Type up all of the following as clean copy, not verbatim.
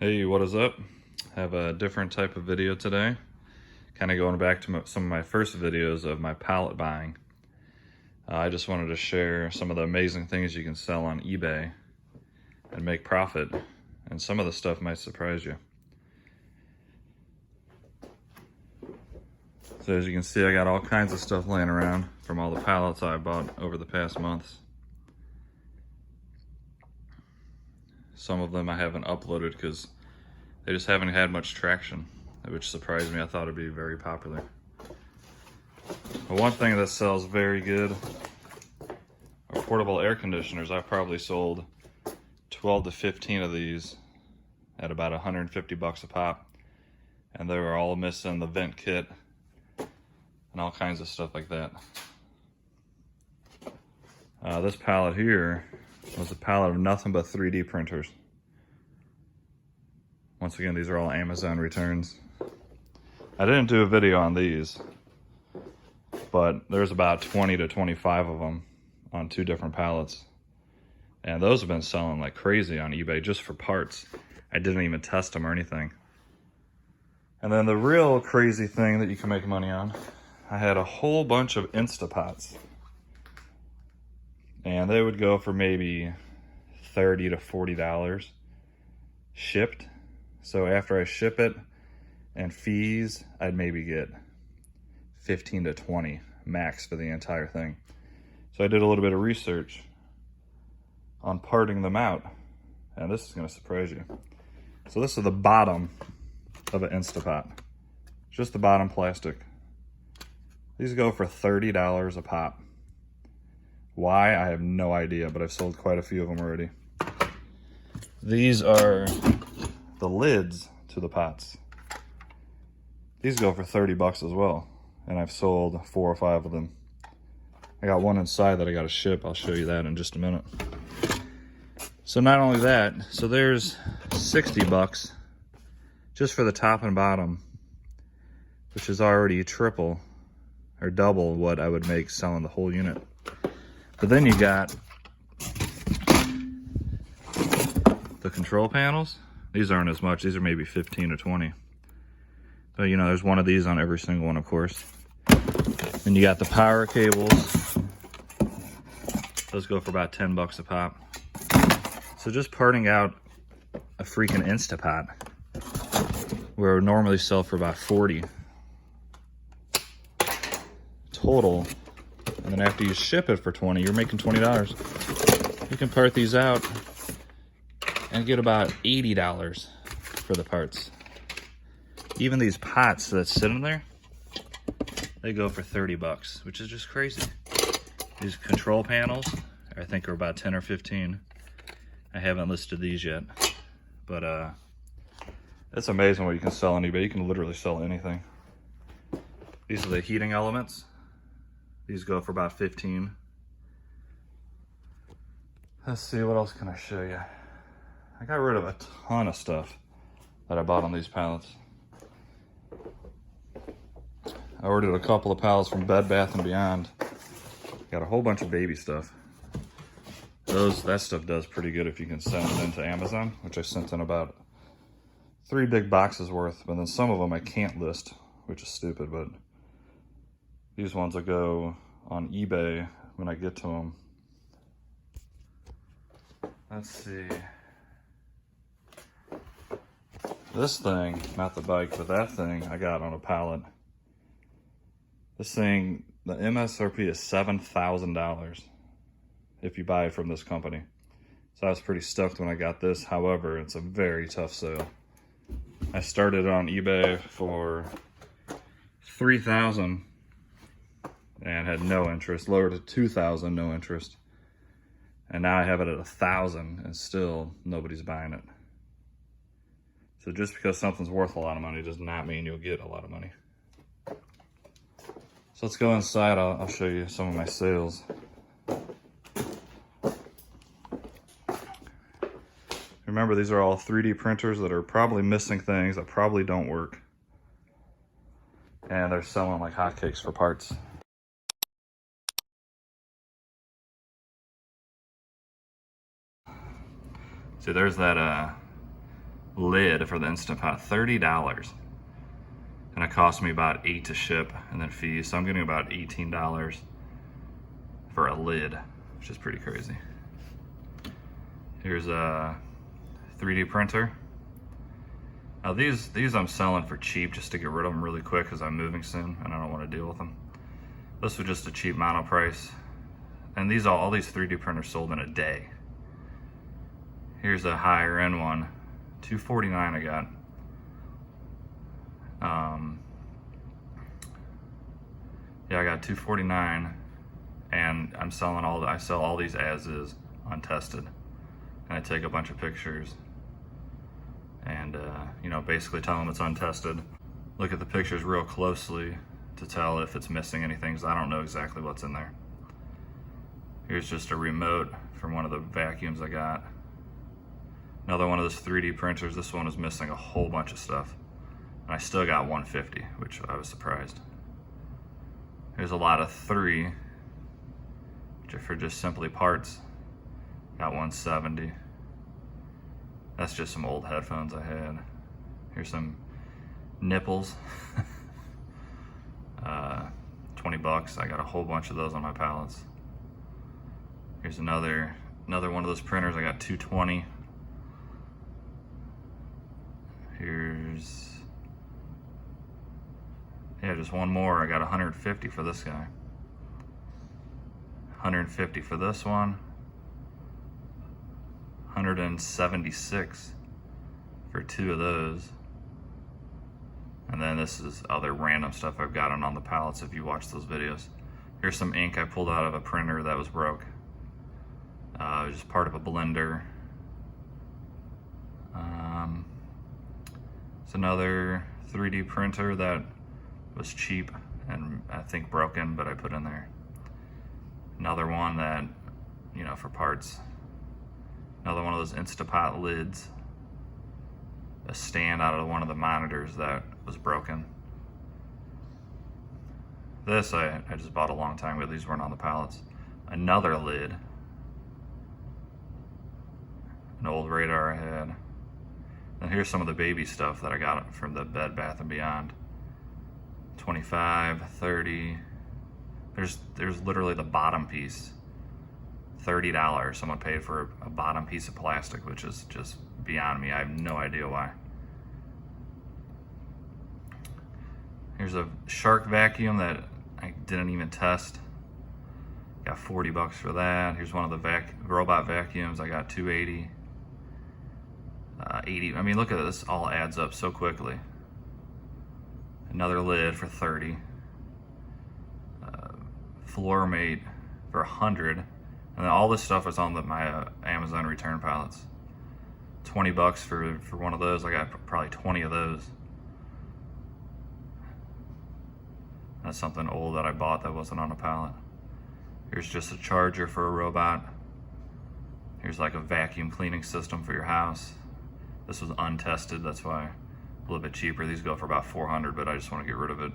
Hey, what is up? I have a different type of video today. Kind of going back to some of my first videos of my pallet buying. I just wanted to share some of the amazing things you can sell on eBay and make profit. And some of the stuff might surprise you. So as you can see, I got all kinds of stuff laying around from all the pallets I bought over the past months. Some of them I haven't uploaded because they just haven't had much traction, which surprised me. I thought it'd be very popular. But one thing that sells very good are portable air conditioners. I've probably sold 12 to 15 of these at about 150 bucks a pop. And they were all missing the vent kit and all kinds of stuff like that. This pallet here was a pallet of nothing but 3D printers. Once again, these are all Amazon returns. I didn't do a video on these, but there's about 20 to 25 of them on 2 different pallets. And those have been selling like crazy on eBay just for parts. I didn't even test them or anything. And then the real crazy thing that you can make money on, I had a whole bunch of Instapots. And they would go for maybe $30 to $40 shipped. So after I ship it and fees, I'd maybe get 15 to 20 max for the entire thing. So I did a little bit of research on parting them out, and this is gonna surprise you. So this is the bottom of an Instapot, just the bottom plastic. These go for $30 a pop. Why? I have no idea, but I've sold quite a few of them already. These are the lids to the pots. These go for 30 bucks as well, and I've sold 4 or 5 of them. I got one inside that I got to ship. I'll show you that in just a minute. So not only that, so there's 60 bucks just for the top and bottom, which is already triple or double what I would make selling the whole unit. But then you got the control panels. These aren't as much. These are maybe 15 or 20. But you know, there's one of these on every single one, of course. Then you got the power cables. Those go for about 10 bucks a pop. So just parting out a freaking Instapot, where it would normally sell for about 40 total. And then after you ship it for 20, you're making $20. You can part these out and get about $80 for the parts. Even these pots that sit in there, they go for 30 bucks, which is just crazy. These control panels, I think are about 10 or 15. I haven't listed these yet, but it's amazing what you can sell on eBay. You can literally sell anything. These are the heating elements. These go for about 15. Let's see, what else can I show you? I got rid of a ton of stuff that I bought on these pallets. I ordered a couple of pallets from Bed Bath & Beyond. Got a whole bunch of baby stuff. That stuff does pretty good if you can send it into Amazon, which I sent in about 3 big boxes worth, but then some of them I can't list, which is stupid, but these ones will go on eBay when I get to them. Let's see. This thing, not the bike, but that thing I got on a pallet. This thing, the MSRP is $7,000 if you buy it from this company. So I was pretty stoked when I got this. However, it's a very tough sale. I started on eBay for $3,000 and had no interest. Lowered to $2,000, no interest. And now I have it at $1,000 and still nobody's buying it. So just because something's worth a lot of money does not mean you'll get a lot of money. So let's go inside. I'll show you some of my sales. Remember, these are all 3D printers that are probably missing things that probably don't work. And they're selling like hotcakes for parts. See, there's that lid for the Instant Pot, $30. And it cost me about $8 to ship and then fees. So I'm getting about $18 for a lid, which is pretty crazy. Here's a 3D printer. Now these I'm selling for cheap just to get rid of them really quick because I'm moving soon and I don't want to deal with them. This was just a cheap mono price. And these all these 3D printers sold in a day. Here's a higher end one, $249 I got. Yeah, I got $249 and I'm selling I sell all these as is, untested. And I take a bunch of pictures and you know, basically tell them it's untested. Look at the pictures real closely to tell if it's missing anything, because I don't know exactly what's in there. Here's just a remote from one of the vacuums I got. Another one of those 3D printers. This one is missing a whole bunch of stuff. And I still got 150, which I was surprised. Here's a lot of 3, which are for just simply parts. Got 170. That's just some old headphones I had. Here's some nipples. 20 bucks. I got a whole bunch of those on my pallets. Here's another one of those printers. I got 220. Here's, yeah, just one more. I got 150 for this guy. 150 for this one. 176 for 2 of those. And then this is other random stuff I've gotten on the pallets if you watch those videos. Here's some ink I pulled out of a printer that was broke. It was just part of a blender. It's another 3D printer that was cheap and I think broken, but I put in there. Another one that, you know, for parts. Another one of those Instapot lids. A stand out of one of the monitors that was broken. This I just bought a long time ago. These weren't on the pallets. Another lid. An old radar I had. And here's some of the baby stuff that I got from the Bed Bath & Beyond. 25, 30. There's literally the bottom piece. $30 someone paid for a bottom piece of plastic, which is just beyond me. I have no idea why. Here's a shark vacuum that I didn't even test. Got 40 bucks for that. Here's one of the robot vacuums. I got 280. 80. I mean, look at this. All adds up so quickly. Another lid for 30. Floor mate for 100. And then all this stuff is on my Amazon return pallets. 20 bucks for one of those. I got probably 20 of those. That's something old that I bought that wasn't on a pallet. Here's just a charger for a robot. Here's like a vacuum cleaning system for your house. This was untested, that's why a little bit cheaper. These go for about 400, but I just want to get rid of it.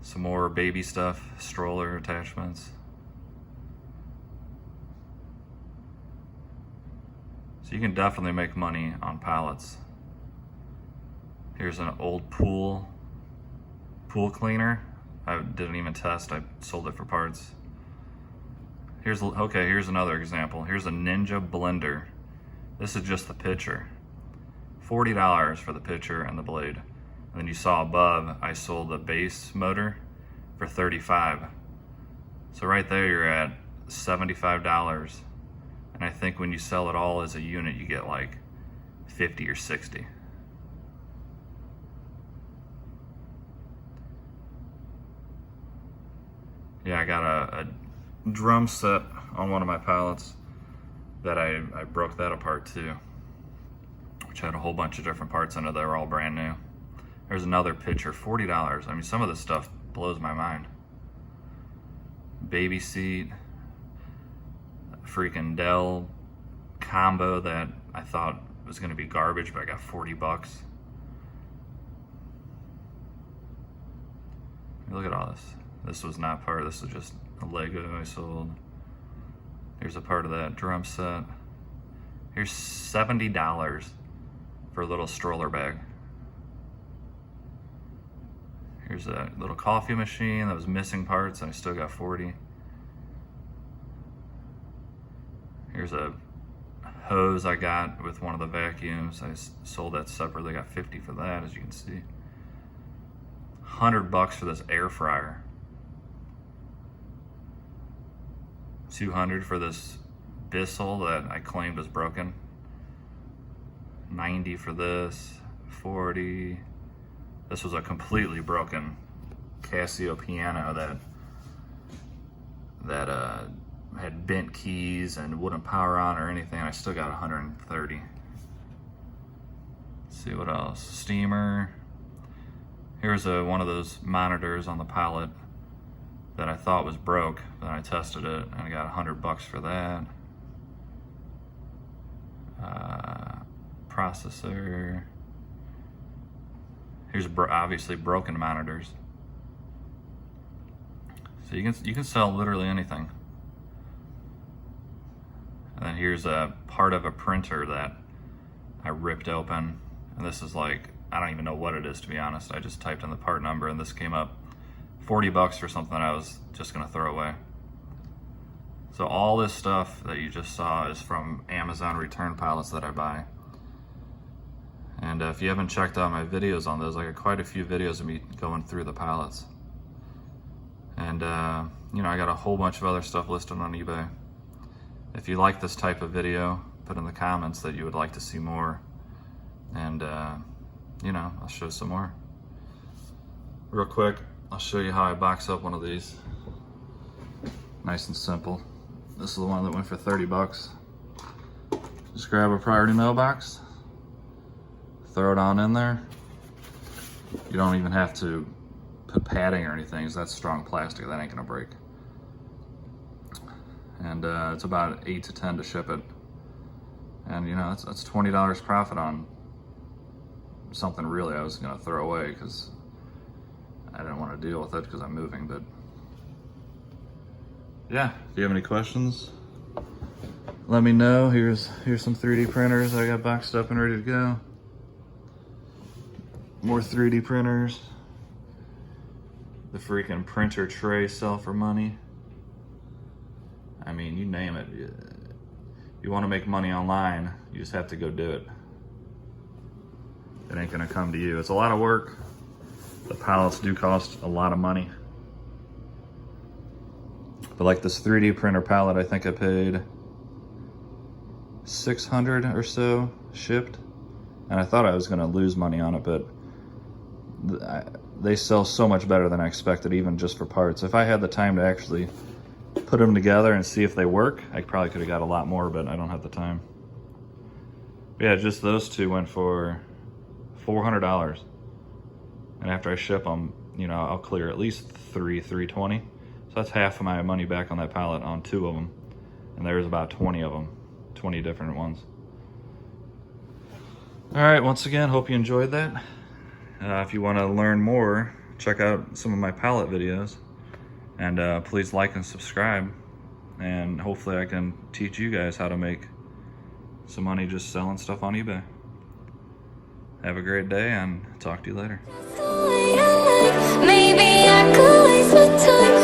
Some more baby stuff, stroller attachments. So you can definitely make money on pallets. Here's an old pool cleaner. I didn't even test, I sold it for parts. Here's another example. Here's a Ninja blender. This is just the pitcher. $40 for the pitcher and the blade. And then you saw above, I sold the base motor for $35. So right there you're at $75. And I think when you sell it all as a unit, you get like 50 or 60. Yeah, I got a drum set on one of my pallets that I broke that apart too, which had a whole bunch of different parts in it that were all brand new. There's another pitcher, $40. I mean, some of this stuff blows my mind. Baby seat, freaking Dell combo that I thought was gonna be garbage, but I got 40 bucks. Look at all this. This was not part, this was just a Lego I sold. Here's a part of that drum set. Here's $70 for a little stroller bag. Here's a little coffee machine that was missing parts and I still got 40. Here's a hose I got with one of the vacuums. I sold that separately, got 50 for that, as you can see. $100 for this air fryer. 200 for this Bissell that I claimed was broken. 90 for this, 40. This was a completely broken Casio piano that had bent keys and wouldn't power on or anything. I still got 130. Let's see what else. Steamer. Here's one of those monitors on the pallet that I thought was broke. Then I tested it and I got $100 for that. Processor. Here's obviously broken monitors. So you can sell literally anything. And then here's a part of a printer that I ripped open. And this is like, I don't even know what it is, to be honest. I just typed in the part number and this came up. $40 for something I was just gonna throw away. So all this stuff that you just saw is from Amazon return pallets that I buy. And if you haven't checked out my videos on those, I got quite a few videos of me going through the pallets. And you know, I got a whole bunch of other stuff listed on eBay. If you like this type of video, put in the comments that you would like to see more. And you know, I'll show some more. Real quick, I'll show you how I box up one of these. Nice and simple. This is the one that went for $30. Just grab a priority mailbox, throw it on in there. You don't even have to put padding or anything, because that's strong plastic, that ain't gonna break. And it's about 8 to 10 to ship it. And you know, that's $20 profit on something really I was gonna throw away because I didn't want to deal with it because I'm moving. But yeah, if you have any questions, let me know. Here's some 3D printers I got boxed up and ready to go. More 3D printers. The freaking printer tray sell for money. I mean, you name it. You want to make money online, you just have to go do it. It ain't gonna come to you. It's a lot of work. The pallets do cost a lot of money. But like this 3D printer pallet, I think I paid $600 or so shipped. And I thought I was gonna lose money on it, but they sell so much better than I expected, even just for parts. If I had the time to actually put them together and see if they work, I probably could have got a lot more, but I don't have the time. But yeah, just those two went for $400. And after I ship them, you know, I'll clear at least $320. So that's half of my money back on that pallet on 2 of them. And there's about 20 of them, 20 different ones. All right, once again, hope you enjoyed that. If you want to learn more, check out some of my pallet videos. And please like and subscribe. And hopefully I can teach you guys how to make some money just selling stuff on eBay. Have a great day and talk to you later. Maybe I could waste my time.